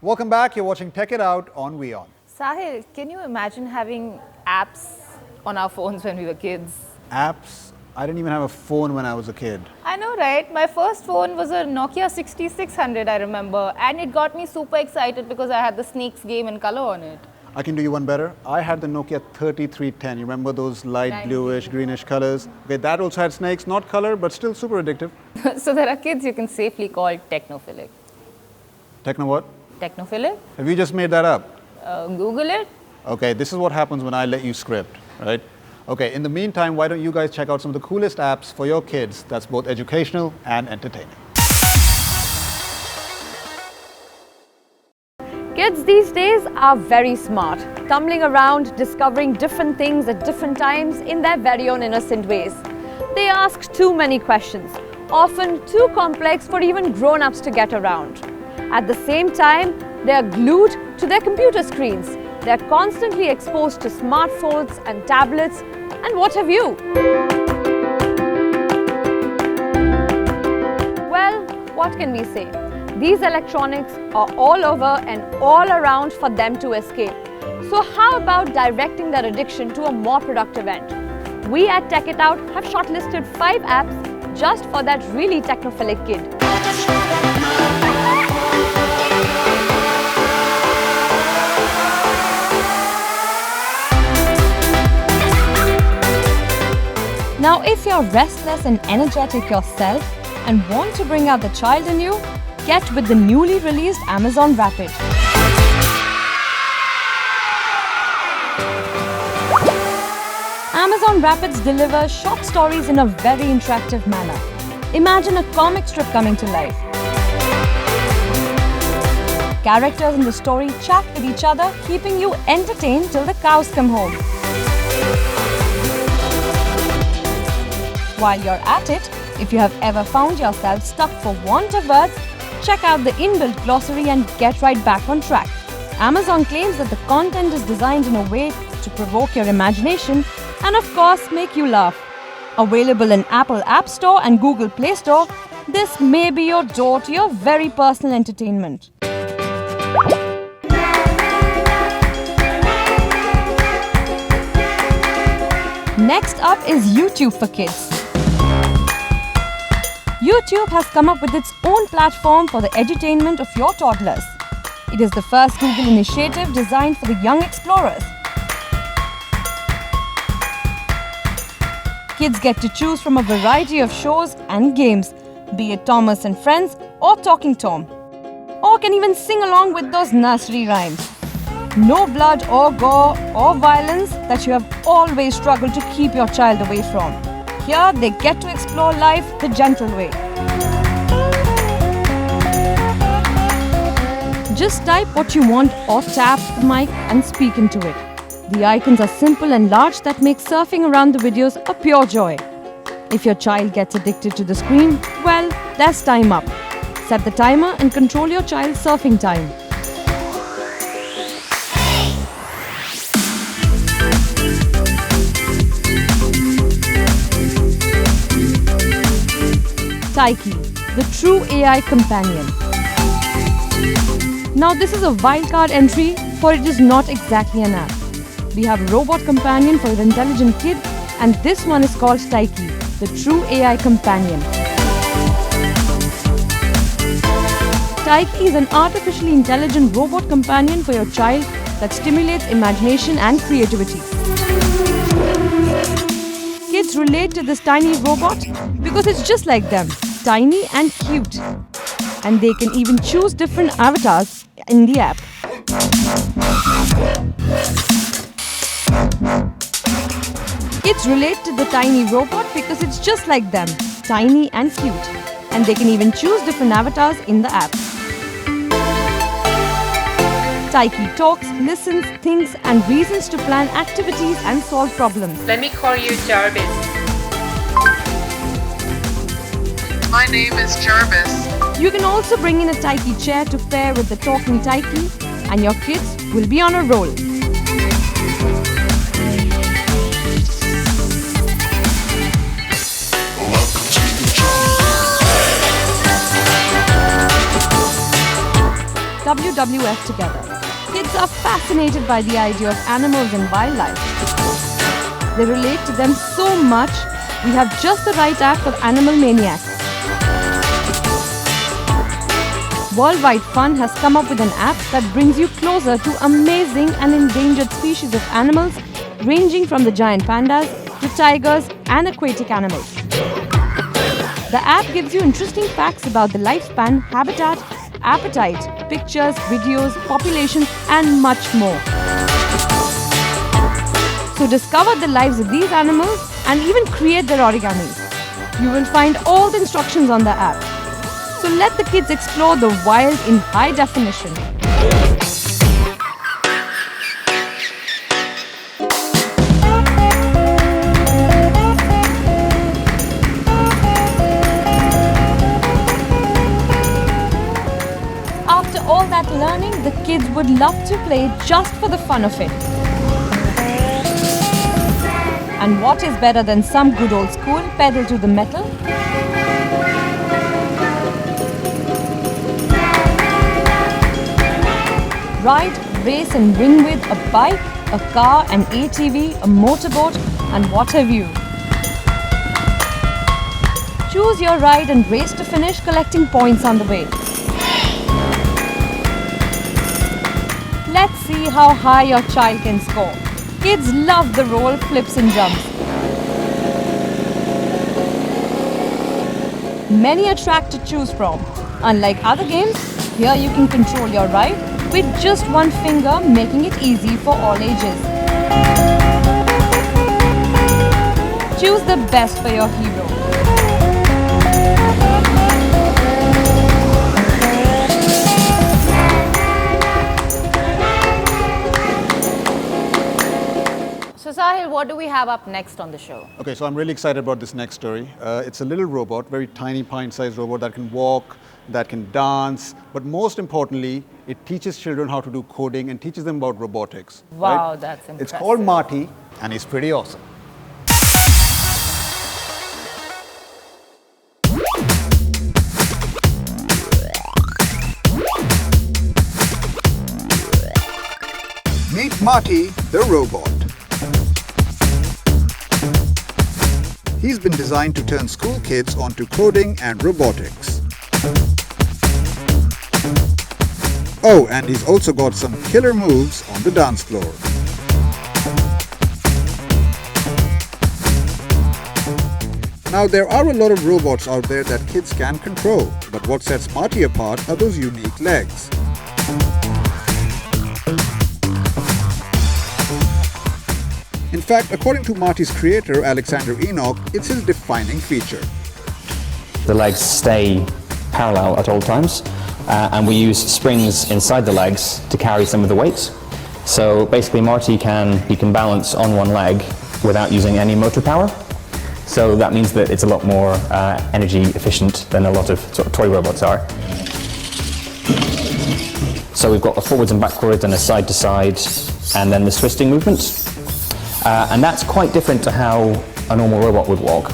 Welcome back. You're watching Tech It Out on WeOn. Sahil, can you imagine having apps on our phones when we were kids? Apps? I didn't even have a phone when I was a kid. I know, right? My first phone was a Nokia 6600, I remember. And it got me super excited because I had the Snakes game in color on it. I can do you one better. I had the Nokia 3310. You remember those light bluish, greenish colors? Okay, that also had snakes, not color, but still super addictive. So there are kids you can safely call technophilic. Techno what? Technophilic? Have you just made that up? Google it. Okay, this is what happens when I let you script, right? Okay, in the meantime, why don't you guys check out some of the coolest apps for your kids that's both educational and entertaining. Kids these days are very smart, tumbling around, discovering different things at different times in their very own innocent ways. They ask too many questions, often too complex for even grown-ups to get around. At the same time, they are glued to their computer screens. They are constantly exposed to smartphones and tablets and what have you. Well, what can we say? These electronics are all over and all around for them to escape. So how about directing their addiction to a more productive end? We at Tech It Out have shortlisted 5 apps just for that really technophilic kid. Now, if you're restless and energetic yourself and want to bring out the child in you, get with the newly released Amazon Rapid. Amazon Rapids delivers short stories in a very interactive manner. Imagine a comic strip coming to life. Characters in the story chat with each other, keeping you entertained till the cows come home. While you're at it, if you have ever found yourself stuck for want of words, check out the inbuilt glossary and get right back on track. Amazon claims that the content is designed in a way to provoke your imagination and of course make you laugh. Available in Apple App Store and Google Play Store, this may be your door to your very personal entertainment. Next up is YouTube for kids. YouTube has come up with its own platform for the edutainment of your toddlers. It is the first Google initiative designed for the young explorers. Kids get to choose from a variety of shows and games, be it Thomas and Friends or Talking Tom, or can even sing along with those nursery rhymes. No blood or gore or violence that you have always struggled to keep your child away from. Here they get to explore life the gentle way. Just type what you want or tap the mic and speak into it. The icons are simple and large that make surfing around the videos a pure joy. If your child gets addicted to the screen, well, there's time up. Set the timer and control your child's surfing time. Taiki, the true AI companion. Now this is a wildcard entry, for it is not exactly an app. We have a robot companion for your intelligent kid, and this one is called Taiki, the true AI companion. Taiki is an artificially intelligent robot companion for your child that stimulates imagination and creativity. Kids relate to this tiny robot because it's just like them, tiny and cute. And they can even choose different avatars in the app. Kids relate to the tiny robot because it's just like them, tiny and cute. And they can even choose different avatars in the app. Taiki talks, listens, thinks and reasons to plan activities and solve problems. Let me call you Jarvis. My name is Jarvis. You can also bring in a Taiki chair to pair with the talking Taiki, and your kids will be on a roll. WWF together. Kids are fascinated by the idea of animals and wildlife. They relate to them so much, we have just the right app for animal maniacs. Worldwide Fun has come up with an app that brings you closer to amazing and endangered species of animals, ranging from the giant pandas to tigers and aquatic animals. The app gives you interesting facts about the lifespan, habitat, appetite, pictures, videos, population, and much more. So discover the lives of these animals and even create their origamis. You will find all the instructions on the app. So let the kids explore the wild in high definition. After all that learning, the kids would love to play just for the fun of it. And what is better than some good old school pedal to the metal? Ride, race and win with a bike, a car, an ATV, a motorboat and what have you. Choose your ride and race to finish, collecting points on the way. Let's see how high your child can score. Kids love the roll, flips and jumps. Many a track to choose from. Unlike other games, here you can control your ride with just one finger, making it easy for all ages. Choose the best for your hero. So Sahil, what do we have up next on the show? Okay, so I'm really excited about this next story. It's a little robot, very tiny pint-sized robot that can walk, that can dance, but most importantly, it teaches children how to do coding and teaches them about robotics. Wow, right? that's impressive. It's called Marty, and he's pretty awesome. Meet Marty, the robot. He's been designed to turn school kids onto coding and robotics. Oh, and he's also got some killer moves on the dance floor. Now, there are a lot of robots out there that kids can control, but what sets Marty apart are those unique legs. In fact, according to Marty's creator, Alexander Enoch, it's his defining feature. The legs stay parallel at all times, and we use springs inside the legs to carry some of the weight. So basically Marty can balance on one leg without using any motor power. So that means that it's a lot more energy efficient than a lot of sort of toy robots are. So we've got a forwards and backwards and a side to side, and then the twisting movement. And that's quite different to how a normal robot would walk.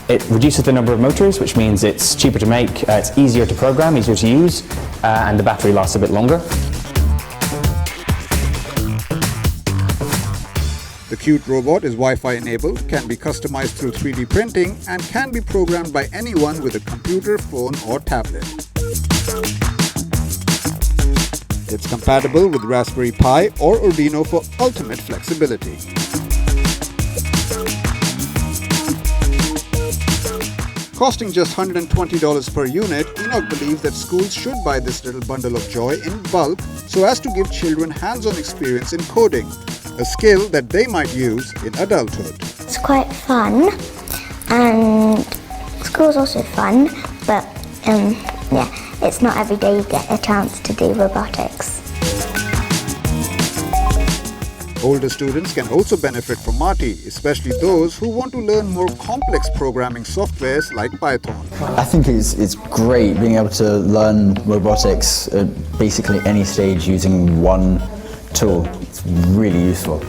It reduces the number of motors, which means it's cheaper to make, it's easier to program, easier to use, and the battery lasts a bit longer. The cute robot is Wi-Fi enabled, can be customized through 3D printing, and can be programmed by anyone with a computer, phone or tablet. It's compatible with Raspberry Pi or Arduino for ultimate flexibility. Costing just $120 per unit, Enoch believes that schools should buy this little bundle of joy in bulk so as to give children hands-on experience in coding, a skill that they might use in adulthood. It's quite fun, and school's also fun, but yeah, it's not every day you get a chance to do robotics. Older students can also benefit from Marty, especially those who want to learn more complex programming softwares like Python. I think it's great being able to learn robotics at basically any stage using one tool. It's really useful.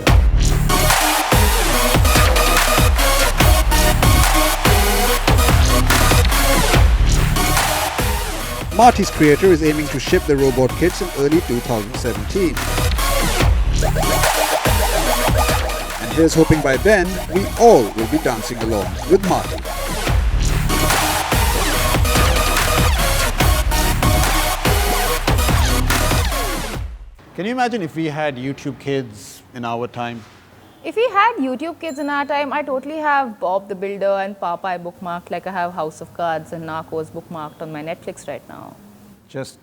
Marty's creator is aiming to ship the robot kits in early 2017. And here's hoping by then, we all will be dancing along with Marty. Can you imagine if we had YouTube Kids in our time? If we had YouTube Kids in our time, I totally have Bob the Builder and Popeye bookmarked, like I have House of Cards and Narcos bookmarked on my Netflix right now. Just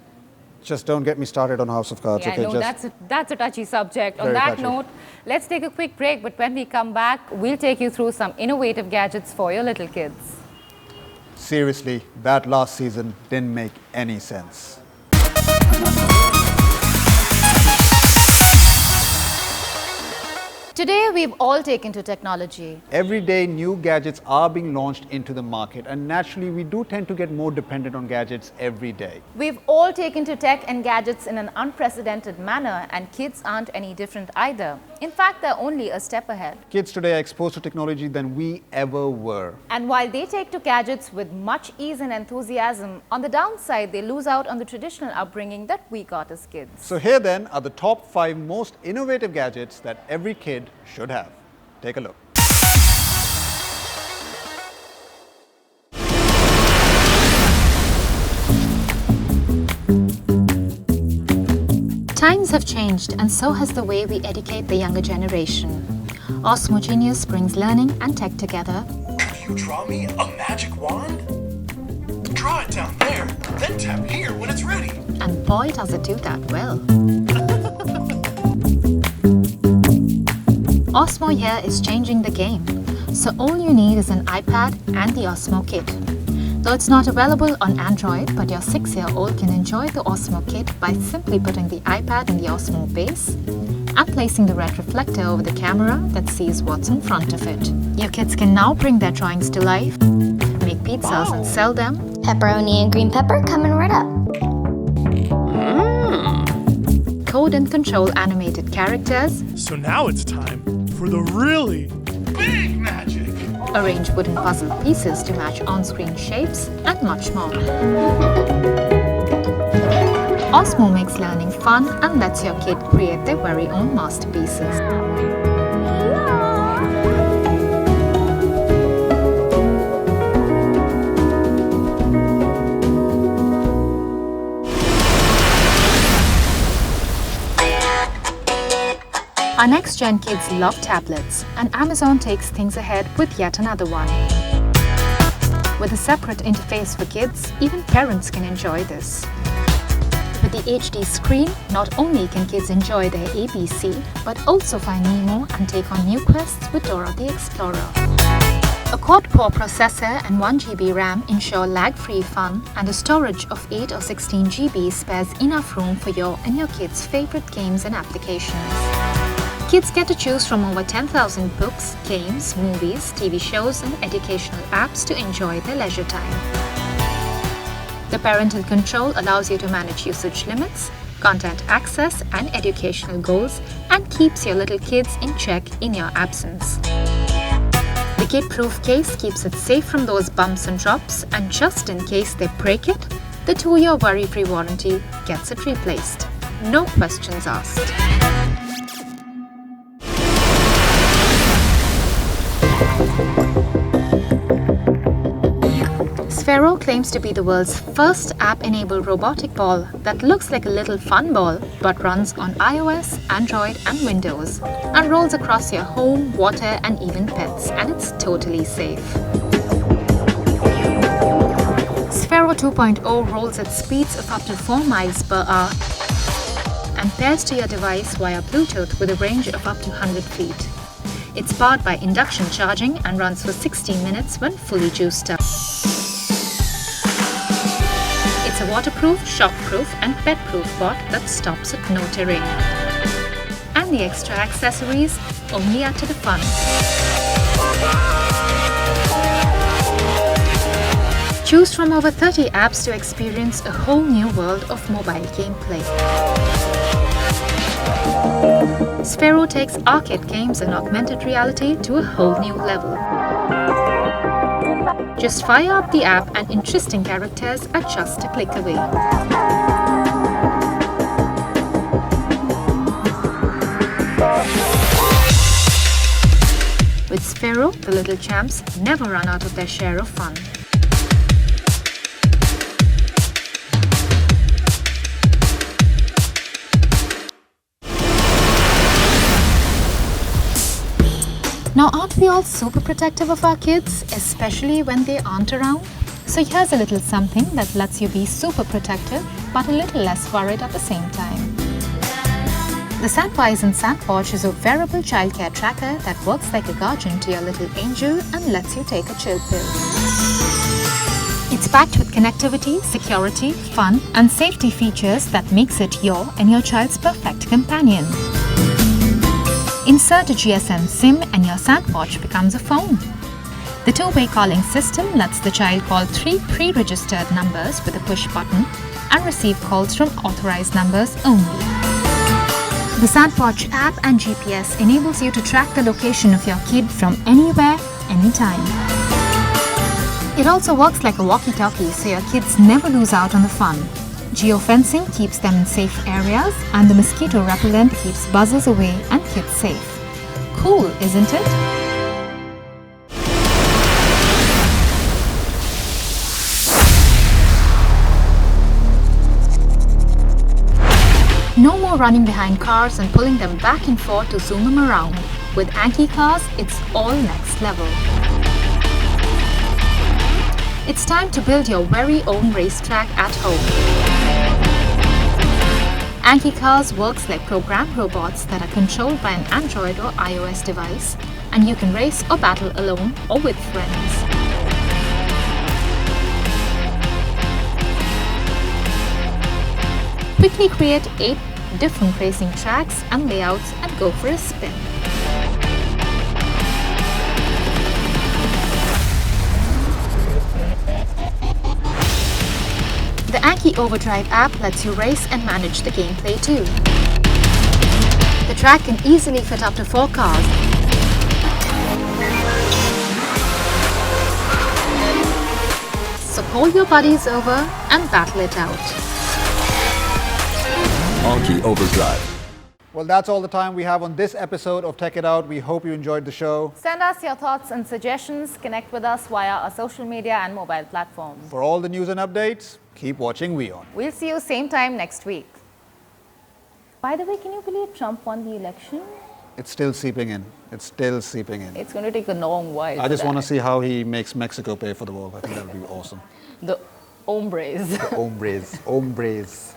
don't get me started on House of Cards. Yeah, Okay, I know, that's a touchy subject. On Very that touchy. note, let's take a quick break, but when we come back, we'll take you through some innovative gadgets for your little kids. Seriously, that last season didn't make any sense. Today, we've all taken to technology. Every day, new gadgets are being launched into the market, and naturally, we do tend to get more dependent on gadgets every day. We've all taken to tech and gadgets in an unprecedented manner, and kids aren't any different either. In fact, they're only a step ahead. Kids today are exposed to technology than we ever were. And while they take to gadgets with much ease and enthusiasm, on the downside, they lose out on the traditional upbringing that we got as kids. So here then are the top 5 most innovative gadgets that every kid should have. Take a look. Times have changed, and so has the way we educate the younger generation. Osmo Genius brings learning and tech together. Could you draw me a magic wand? Draw it down there, then tap here when it's ready. And boy, does it do that well. Osmo here is changing the game. So all you need is an iPad and the Osmo Kit. Though it's not available on Android, but your 6-year-old can enjoy the Osmo Kit by simply putting the iPad in the Osmo base and placing the red reflector over the camera that sees what's in front of it. Your kids can now bring their drawings to life, make pizzas and sell them. Pepperoni and green pepper coming right up. Code and control animated characters. So now it's time for the really big magic. Arrange wooden puzzle pieces to match on-screen shapes, and much more. Osmo makes learning fun and lets your kid create their very own masterpieces. Our next-gen kids love tablets, and Amazon takes things ahead with yet another one. With a separate interface for kids, even parents can enjoy this. With the HD screen, not only can kids enjoy their ABC, but also find Nemo and take on new quests with Dora the Explorer. A quad-core processor and 1 GB RAM ensure lag-free fun, and a storage of 8 or 16 GB spares enough room for your and your kids' favorite games and applications. Kids get to choose from over 10,000 books, games, movies, TV shows, and educational apps to enjoy their leisure time. The parental control allows you to manage usage limits, content access, and educational goals, and keeps your little kids in check in your absence. The kid-proof case keeps it safe from those bumps and drops, and just in case they break it, the 2-year worry-free warranty gets it replaced. No questions asked. Sphero claims to be the world's first app-enabled robotic ball that looks like a little fun ball but runs on iOS, Android and Windows and rolls across your home, water and even pets, and it's totally safe. Sphero 2.0 rolls at speeds of up to 4 miles per hour and pairs to your device via Bluetooth with a range of up to 100 feet. It's powered by induction charging and runs for 16 minutes when fully juiced up. It's a waterproof, shockproof and pet-proof bot that stops at no terrain. And the extra accessories only add to the fun. Choose from over 30 apps to experience a whole new world of mobile gameplay. Sphero takes arcade games and augmented reality to a whole new level. Just fire up the app and interesting characters are just a click away. With Sphero, the little champs never run out of their share of fun. Now, aren't we all super protective of our kids, especially when they aren't around? So here's a little something that lets you be super protective, but a little less worried at the same time. The Sandwise and Sandwatch is a wearable childcare tracker that works like a guardian to your little angel and lets you take a chill pill. It's packed with connectivity, security, fun, and safety features that makes it your and your child's perfect companion. Insert a GSM SIM and your Sandwatch becomes a phone. The two-way calling system lets the child call 3 pre-registered numbers with a push button and receive calls from authorized numbers only. The Sandwatch app and GPS enables you to track the location of your kid from anywhere, anytime. It also works like a walkie-talkie so your kids never lose out on the fun. Geofencing keeps them in safe areas and the mosquito repellent keeps buzzers away and kids safe. Cool, isn't it? No more running behind cars and pulling them back and forth to zoom them around. With Anki Cars, it's all next level. It's time to build your very own racetrack at home. Anki Cars works like programmed robots that are controlled by an Android or iOS device, and you can race or battle alone or with friends. Quickly create 8 different racing tracks and layouts and go for a spin. The Anki Overdrive app lets you race and manage the gameplay too. The track can easily fit up to 4 cars. So call your buddies over and battle it out. Anki Overdrive. Well, that's all the time we have on this episode of Tech It Out. We hope you enjoyed the show. Send us your thoughts and suggestions. Connect with us via our social media and mobile platforms. For all the news and updates, keep watching WION. We'll see you same time next week. By the way, can you believe Trump won the election? It's still seeping in. It's still seeping in. It's going to take a long while. I just want to see how he makes Mexico pay for the wall. I think that would be awesome. The hombres. The hombres. Hombres.